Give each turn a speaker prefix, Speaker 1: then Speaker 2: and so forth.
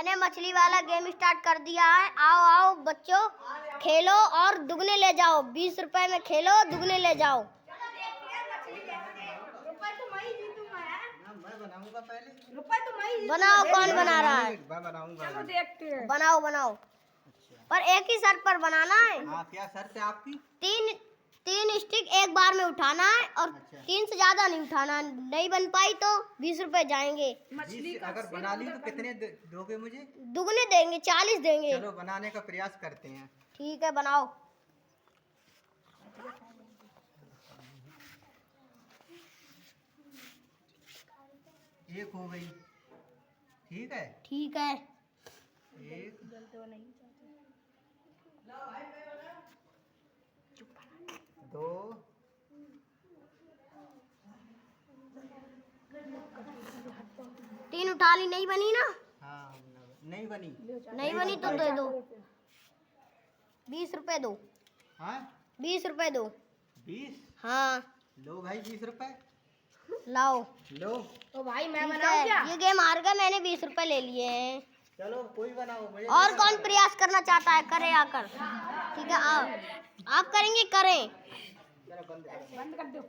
Speaker 1: मैंने मछली वाला गेम स्टार्ट कर दिया है। आओ आओ बच्चों, खेलो और दुगने ले जाओ। 20 रुपए में खेलो, दुगने ले जाओ।
Speaker 2: मैं बनाऊंगा पहले।
Speaker 1: बनाओ, कौन बना रहा है?
Speaker 2: मैं बनाऊंगा।
Speaker 3: चलो देखते हैं।
Speaker 1: बनाओ बनाओ, पर एक ही शर्त पर बनाना है।
Speaker 2: हाँ, क्या शर्त है आपकी?
Speaker 1: तीन स्टिक एक बार में उठाना है और
Speaker 2: अच्छा।
Speaker 1: 3 से ज्यादा नहीं उठाना। नहीं बन पाई तो 20 रुपए जाएंगे।
Speaker 3: मछली का
Speaker 2: अगर बना ली तो कितने दोगे मुझे?
Speaker 1: दुगने देंगे, 40 देंगे।
Speaker 2: चलो बनाने का प्रयास करते हैं।
Speaker 1: ठीक है, बनाओ।
Speaker 2: एक हो गई, ठीक है।
Speaker 1: ठीक है,
Speaker 2: एक, दो,
Speaker 1: तीन उठा ली, नहीं बनी ना?
Speaker 2: हाँ नहीं बनी।
Speaker 1: नहीं बनी तो दे दो। 20 रुपए दो।
Speaker 2: हाँ
Speaker 1: 20 रुपए दो।
Speaker 2: 20?
Speaker 1: हाँ
Speaker 2: लो भाई 20 रुपए
Speaker 1: लाओ।
Speaker 2: लो।
Speaker 3: तो भाई मैं
Speaker 1: ठीक
Speaker 3: बनाऊं
Speaker 1: है,
Speaker 3: क्या?
Speaker 1: ये गेम हार गया, मैंने 20 रुपए ले लिए हैं।
Speaker 2: चलो कोई बनाओ, मुझे
Speaker 1: और
Speaker 2: नहीं
Speaker 1: कौन
Speaker 2: बनाना।
Speaker 1: प्रयास करना चाहता है, करे आकर। ठीक है, आप करेंगे, करें।
Speaker 2: चलो बंद करो।
Speaker 3: बंद कर दो।